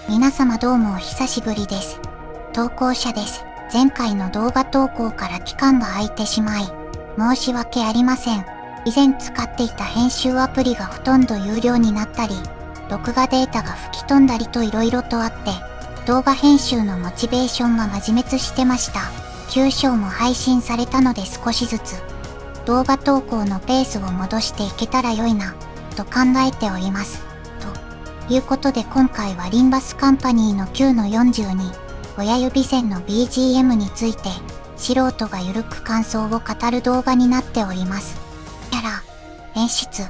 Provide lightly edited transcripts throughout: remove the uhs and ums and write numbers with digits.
皆様どうもお久しぶりです。投稿者です。前回の動画投稿から期間が空いてしまい、申し訳ありません。以前使っていた編集アプリがほとんど有料になったり、録画データが吹き飛んだりと色々とあって、動画編集のモチベーションが挫滅してました。9章も配信されたので少しずつ、動画投稿のペースを戻していけたら良いな、と考えております。ということで今回はリンバスカンパニーの9の42、親指線の BGM について、素人がゆるく感想を語る動画になっております。キャラ、演出、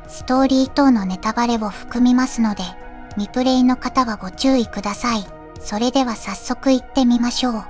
ストーリー等のネタバレを含みますので、未プレイの方はご注意ください。それでは早速行ってみましょう。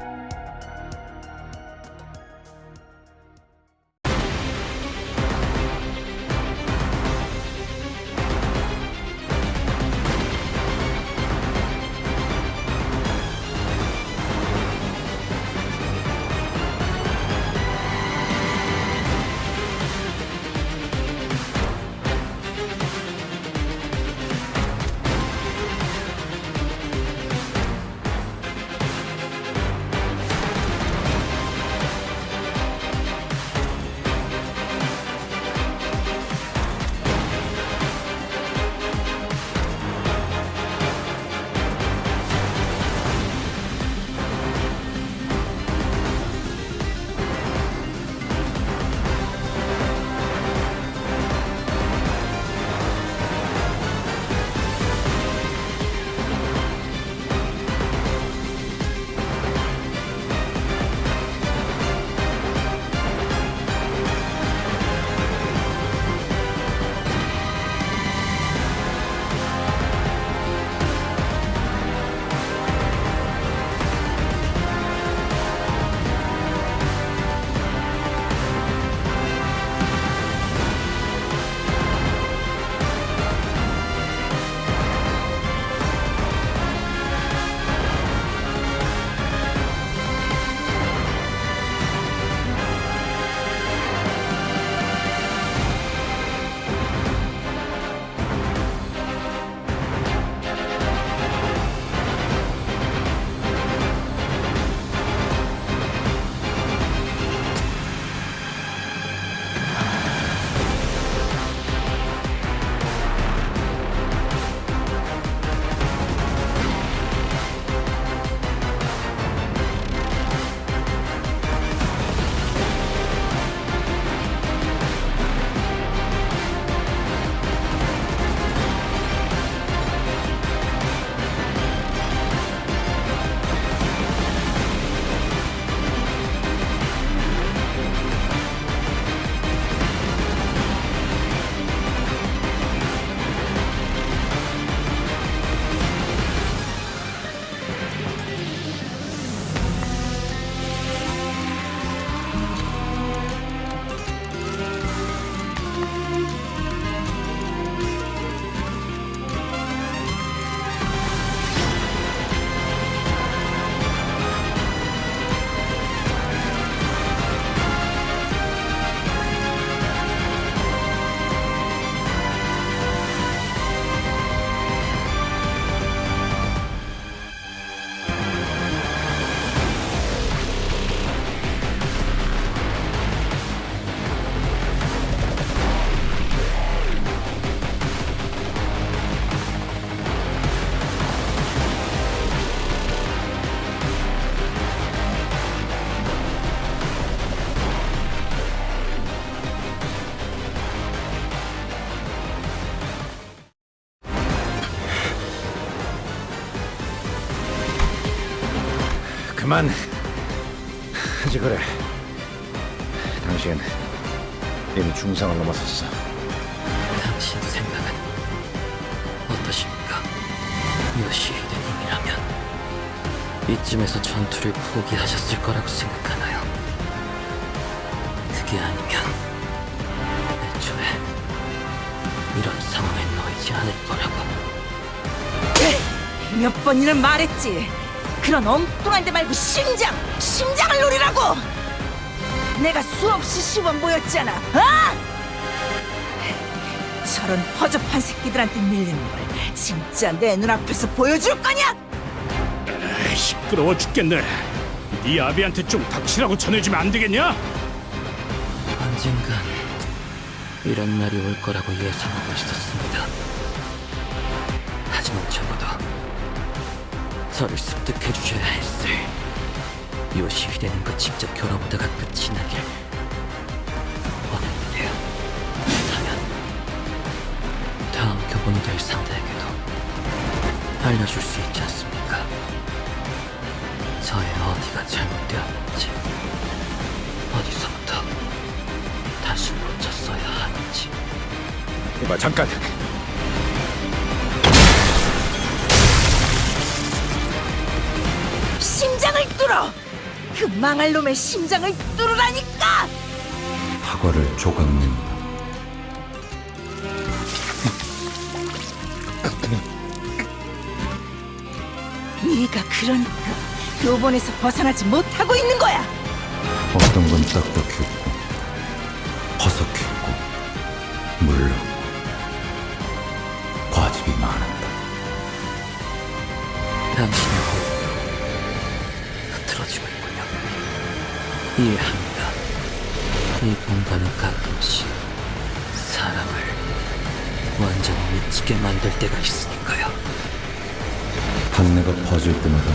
그만 하지 그래. 당신 이미 중상을 넘어섰어. 당신 생각은 어떠십니까? 요시히데님이라면 이쯤에서 전투를 포기하셨을 거라고 생각하나요? 그게 아니면 애초에 이런 상황에 놓이지 않을 거라고. 몇 번이나 말했지. 그런 엉뚱한 데 말고 심장을 노리라고. 내가 수없이 시범 보였잖아. 저런 허접한 새끼들한테 밀리는 걸 진짜 내 눈앞에서 보여줄 거냐? 시끄러워 죽겠네. 네 아비한테 좀 닥치라고 전해주면 안 되겠냐? 언젠간 이런 날이 올 거라고 예상하고 있었습니다. 하지만 적어도 저를 습득해주셔야 했을 요시히데님과 직접 겨뤄보다가 끝이 나길 원했는데요. 그렇다면 다음 교본이 될 상대에게도 알려줄 수 있지 않습니까? 저의 어디가 잘못되었는지, 어디서부터 다시 고쳤어야 하는지. 이봐, 잠깐. 심장을 뚫어! 그 망할 놈의 심장을 뚫으라니까! 사과를 조각낸 네가 그러니까 교본에서 벗어나지 못하고 있는 거야! 어떤 건 딱딱했고 허석했고 물렀고 과즙이 많았다. 당신의 호흡 흐트러지고 있군요. 이해합니다. 이 공간은 가끔씩 사람을 완전히 미치게 만들 때가 있으니까요. 한내가 퍼질 때마다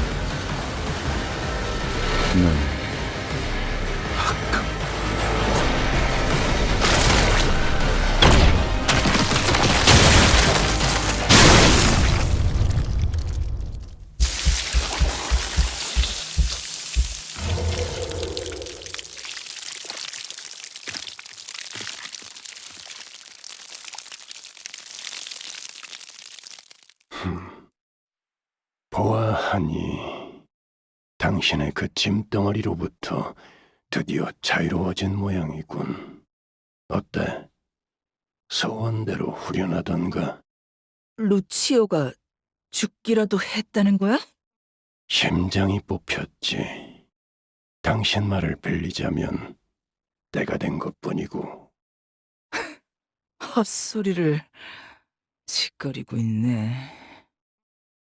난 보아하니 당신의 그 짐덩어리로부터 드디어 자유로워진 모양이군. 어때? 소원대로 후련하던가? 루치오가 죽기라도 했다는 거야? 심장이 뽑혔지. 당신 말을 빌리자면 때가 된 것뿐이고. 헛소리를 짓거리고 있네.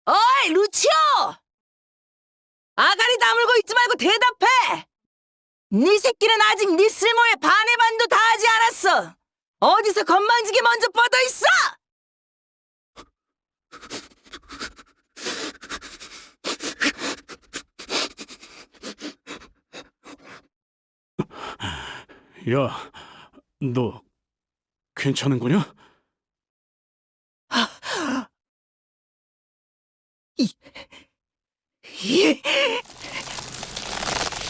어이, 루치오! 아가리 다물고 있지 말고 대답해! 네 새끼는 아직 네 쓸모에 반의 반도 다 하지 않았어! 어디서 건방지게 먼저 뻗어 있어! 야, 너 괜찮은 거냐?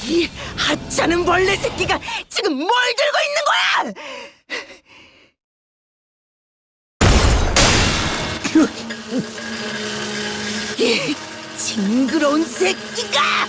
이 하찮은 벌레 새끼가 지금 뭘 들고 있는 거야! 이 징그러운 새끼가!